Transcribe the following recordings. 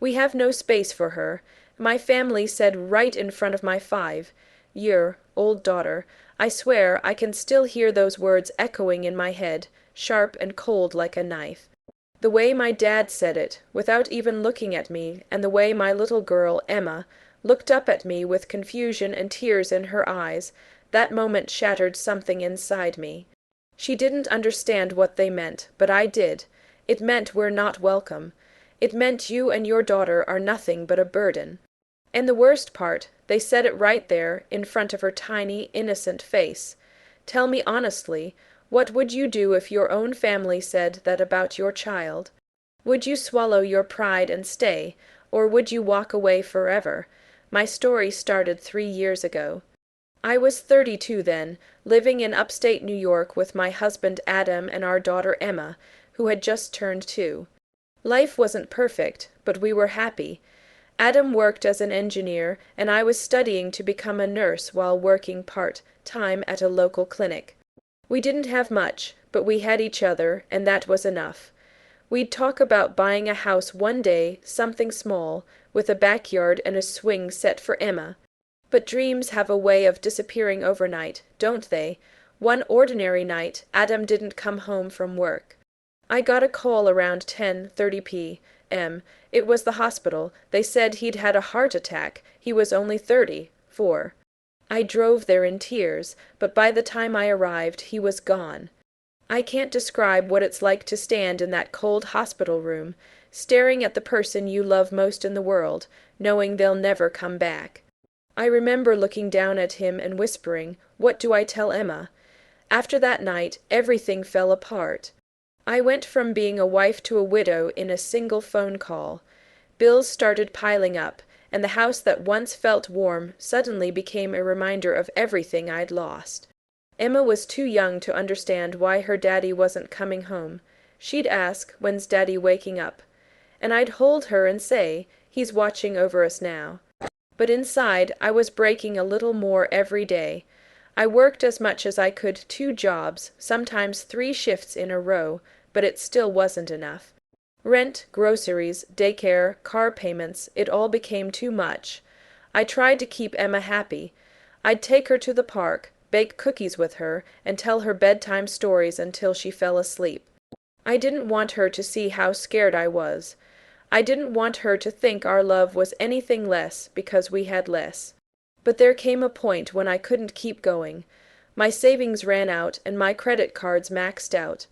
We have no space for her. My family said right in front of my 5-year-old daughter. I swear I can still hear those words echoing in my head, sharp and cold like a knife. The way my dad said it, without even looking at me, and the way my little girl, Emma, looked up at me with confusion and tears in her eyes, that moment shattered something inside me. She didn't understand what they meant, but I did. It meant we're not welcome. It meant you and your daughter are nothing but a burden. And the worst part, they said it right there, in front of her tiny, innocent face. Tell me honestly, what would you do if your own family said that about your child? Would you swallow your pride and stay, or would you walk away forever? My story started 3 years ago. I was 32 then, living in upstate New York with my husband Adam and our daughter Emma, who had just turned 2. Life wasn't perfect, but we were happy. Adam worked as an engineer, and I was studying to become a nurse while working part-time at a local clinic. We didn't have much, but we had each other, and that was enough. We'd talk about buying a house one day, something small, with a backyard and a swing set for Emma. But dreams have a way of disappearing overnight, don't they? One ordinary night, Adam didn't come home from work. I got a call around 10:30 p.m. It was the hospital. They said he'd had a heart attack. He was only 34. I drove there in tears, but by the time I arrived, he was gone. I can't describe what it's like to stand in that cold hospital room, staring at the person you love most in the world, knowing they'll never come back. I remember looking down at him and whispering, "What do I tell Emma?" After that night, everything fell apart. I went from being a wife to a widow in a single phone call. Bills started piling up, and the house that once felt warm suddenly became a reminder of everything I'd lost. Emma was too young to understand why her daddy wasn't coming home. She'd ask, "When's Daddy waking up?" And I'd hold her and say, "He's watching over us now." But inside, I was breaking a little more every day. I worked as much as I could, 2 jobs, sometimes 3 shifts in a row, but it still wasn't enough. Rent, groceries, daycare, car payments, it all became too much. I tried to keep Emma happy. I'd take her to the park, bake cookies with her, and tell her bedtime stories until she fell asleep. I didn't want her to see how scared I was. I didn't want her to think our love was anything less because we had less. But there came a point when I couldn't keep going. My savings ran out and my credit cards maxed out.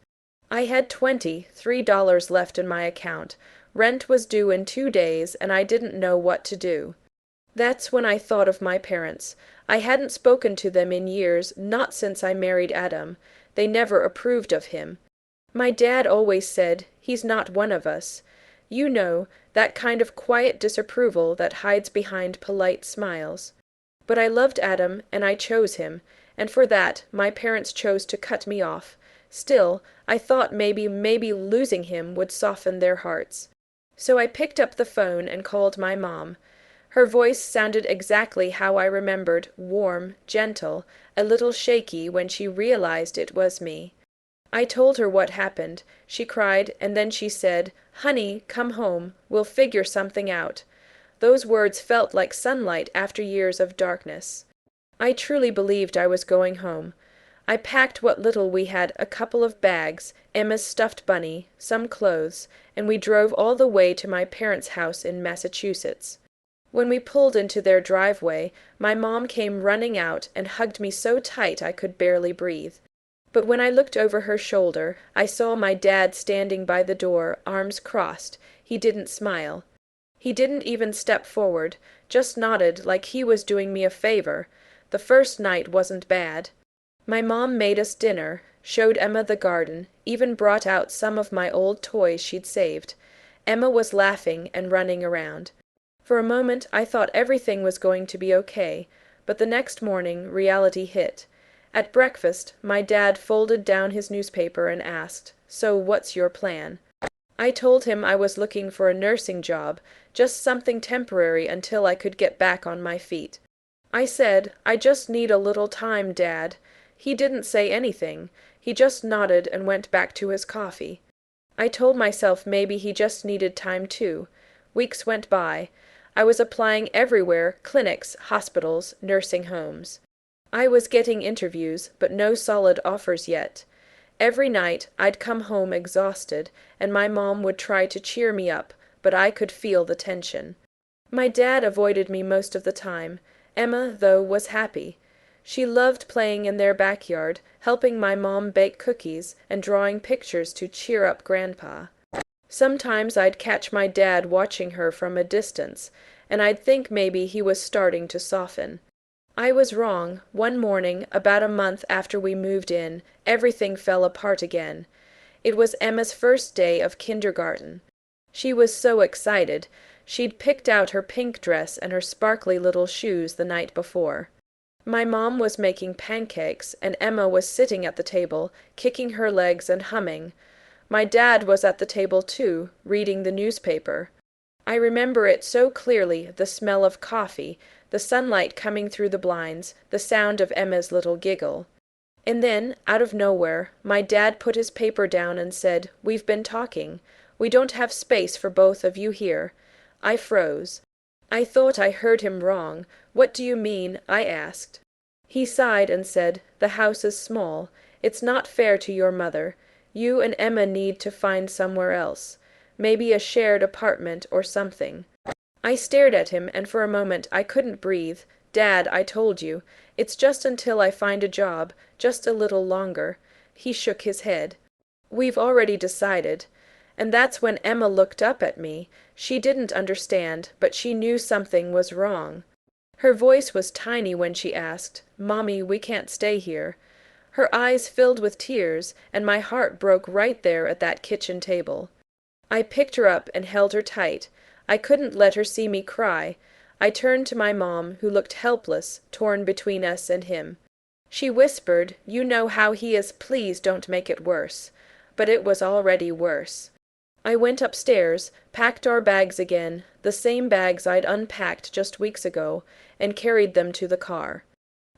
I had $23 left in my account. Rent was due in 2 days, and I didn't know what to do. That's when I thought of my parents. I hadn't spoken to them in years, not since I married Adam. They never approved of him. My dad always said, "He's not one of us." You know, that kind of quiet disapproval that hides behind polite smiles. But I loved Adam, and I chose him, and for that my parents chose to cut me off. Still, I thought maybe losing him would soften their hearts. So I picked up the phone and called my mom. Her voice sounded exactly how I remembered, warm, gentle, a little shaky when she realized it was me. I told her what happened. She cried, and then she said, "Honey, come home. We'll figure something out." Those words felt like sunlight after years of darkness. I truly believed I was going home. I packed what little we had, a couple of bags, Emma's stuffed bunny, some clothes, and we drove all the way to my parents' house in Massachusetts. When we pulled into their driveway, my mom came running out and hugged me so tight I could barely breathe. But when I looked over her shoulder, I saw my dad standing by the door, arms crossed. He didn't smile. He didn't even step forward, just nodded like he was doing me a favor. The first night wasn't bad. My mom made us dinner, showed Emma the garden, even brought out some of my old toys she'd saved. Emma was laughing and running around. For a moment I thought everything was going to be okay, but the next morning reality hit. At breakfast, my dad folded down his newspaper and asked, "So what's your plan?" I told him I was looking for a nursing job, just something temporary until I could get back on my feet. I said, "I just need a little time, Dad." He didn't say anything. He just nodded and went back to his coffee. I told myself maybe he just needed time too. Weeks went by. I was applying everywhere, clinics, hospitals, nursing homes. I was getting interviews, but no solid offers yet. Every night I'd come home exhausted, and my mom would try to cheer me up, but I could feel the tension. My dad avoided me most of the time. Emma, though, was happy. She loved playing in their backyard, helping my mom bake cookies, and drawing pictures to cheer up Grandpa. Sometimes I'd catch my dad watching her from a distance, and I'd think maybe he was starting to soften. I was wrong. One morning, about a month after we moved in, everything fell apart again. It was Emma's first day of kindergarten. She was so excited. She'd picked out her pink dress and her sparkly little shoes the night before. My mom was making pancakes, and Emma was sitting at the table, kicking her legs and humming. My dad was at the table too, reading the newspaper. I remember it so clearly, the smell of coffee, the sunlight coming through the blinds, the sound of Emma's little giggle. And then, out of nowhere, my dad put his paper down and said, "We've been talking. We don't have space for both of you here." I froze. I thought I heard him wrong. "What do you mean?" I asked. He sighed and said, "The house is small. It's not fair to your mother. You and Emma need to find somewhere else. Maybe a shared apartment or something." I stared at him, and for a moment I couldn't breathe. "Dad, I told you. It's just until I find a job, just a little longer." He shook his head. "We've already decided." And that's when Emma looked up at me. She didn't understand, but she knew something was wrong. Her voice was tiny when she asked, "Mommy, we can't stay here." Her eyes filled with tears, and my heart broke right there at that kitchen table. I picked her up and held her tight. I couldn't let her see me cry. I turned to my mom, who looked helpless, torn between us and him. She whispered, "You know how he is. Please don't make it worse." But it was already worse. I went upstairs, packed our bags again, the same bags I'd unpacked just weeks ago, and carried them to the car.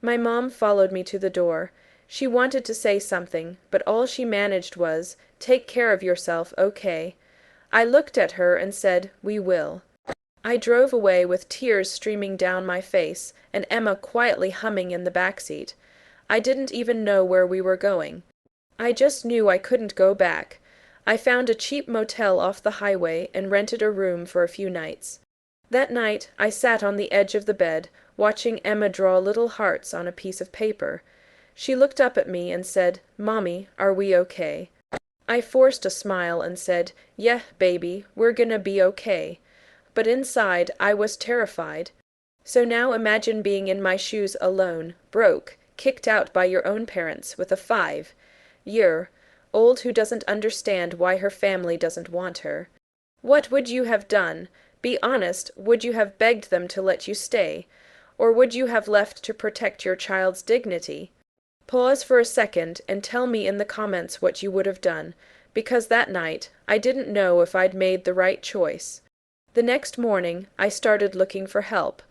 My mom followed me to the door. She wanted to say something, but all she managed was, "Take care of yourself, okay?" I looked at her and said, "We will." I drove away with tears streaming down my face, and Emma quietly humming in the back seat. I didn't even know where we were going. I just knew I couldn't go back. I found a cheap motel off the highway and rented a room for a few nights. That night I sat on the edge of the bed, watching Emma draw little hearts on a piece of paper. She looked up at me and said, "Mommy, are we okay?" I forced a smile and said, "Yeah, baby, we're gonna be okay." But inside I was terrified. So now imagine being in my shoes alone, broke, kicked out by your own parents with a 5. You're old who doesn't understand why her family doesn't want her. What would you have done? Be honest, would you have begged them to let you stay? Or would you have left to protect your child's dignity? Pause for a second and tell me in the comments what you would have done, because that night I didn't know if I'd made the right choice. The next morning I started looking for help.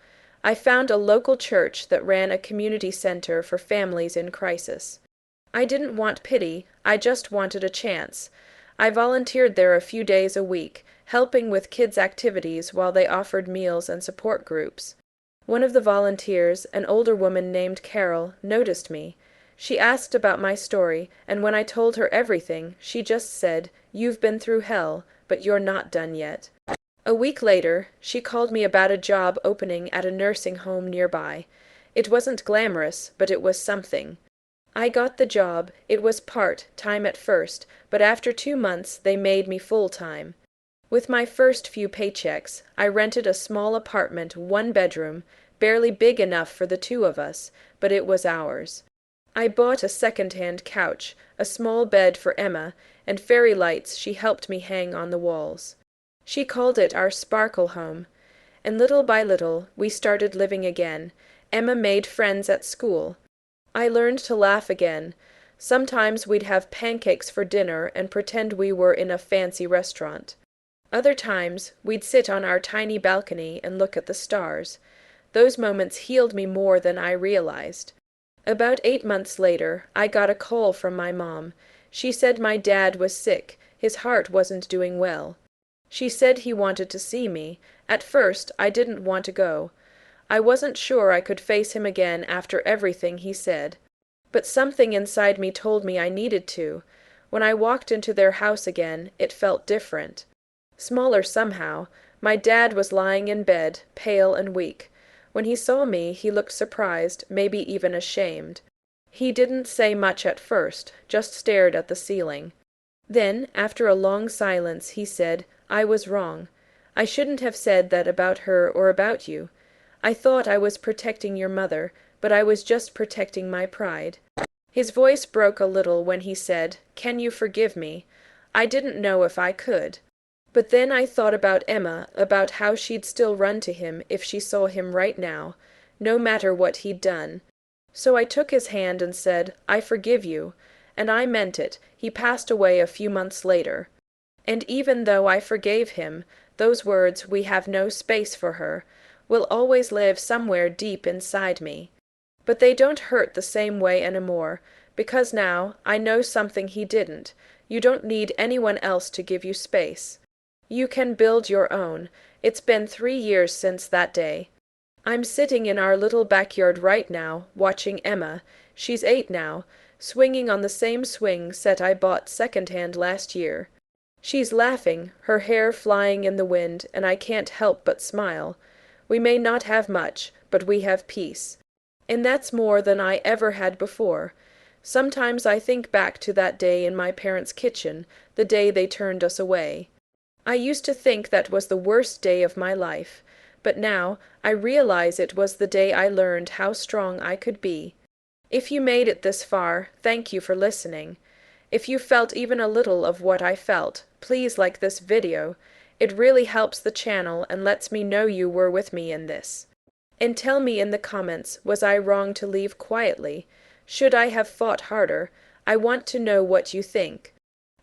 I found a local church that ran a community center for families in crisis. I didn't want pity, I just wanted a chance. I volunteered there a few days a week, helping with kids' activities while they offered meals and support groups. One of the volunteers, an older woman named Carol, noticed me. She asked about my story, and when I told her everything, she just said, "You've been through hell, but you're not done yet." A week later, she called me about a job opening at a nursing home nearby. It wasn't glamorous, but it was something. I got the job. It was part-time at first, but after 2 months they made me full-time. With my first few paychecks, I rented a small apartment, 1 bedroom, barely big enough for the 2 of us, but it was ours. I bought a second-hand couch, a small bed for Emma, and fairy lights she helped me hang on the walls. She called it our sparkle home. And little by little, we started living again. Emma made friends at school. I learned to laugh again. Sometimes we'd have pancakes for dinner and pretend we were in a fancy restaurant. Other times, we'd sit on our tiny balcony and look at the stars. Those moments healed me more than I realized. About 8 months later, I got a call from my mom. She said my dad was sick. His heart wasn't doing well. She said he wanted to see me. At first, I didn't want to go. I wasn't sure I could face him again after everything he said. But something inside me told me I needed to. When I walked into their house again, it felt different. Smaller somehow. My dad was lying in bed, pale and weak. When he saw me, he looked surprised, maybe even ashamed. He didn't say much at first, just stared at the ceiling. Then, after a long silence, he said, "I was wrong. I shouldn't have said that about her or about you. I thought I was protecting your mother, but I was just protecting my pride." His voice broke a little when he said, "Can you forgive me?" I didn't know if I could. But then I thought about Emma, about how she'd still run to him if she saw him right now, no matter what he'd done. So I took his hand and said, "I forgive you," and I meant it. He passed away a few months later. And even though I forgave him, those words, "we have no space for her," will always live somewhere deep inside me. But they don't hurt the same way anymore, because now I know something he didn't. You don't need anyone else to give you space. You can build your own. It's been 3 years since that day. I'm sitting in our little backyard right now, watching Emma, she's 8 now, swinging on the same swing set I bought second-hand last year. She's laughing, her hair flying in the wind, and I can't help but smile. We may not have much, but we have peace. And that's more than I ever had before. Sometimes I think back to that day in my parents' kitchen, the day they turned us away. I used to think that was the worst day of my life, but now I realize it was the day I learned how strong I could be. If you made it this far, thank you for listening. If you felt even a little of what I felt, please like this video. It really helps the channel and lets me know you were with me in this. And tell me in the comments, was I wrong to leave quietly? Should I have fought harder? I want to know what you think.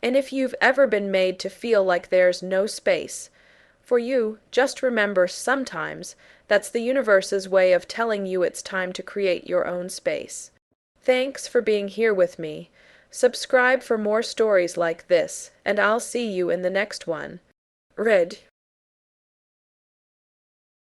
And if you've ever been made to feel like there's no space for you, just remember sometimes that's the universe's way of telling you it's time to create your own space. Thanks for being here with me. Subscribe for more stories like this, and I'll see you in the next one. Red.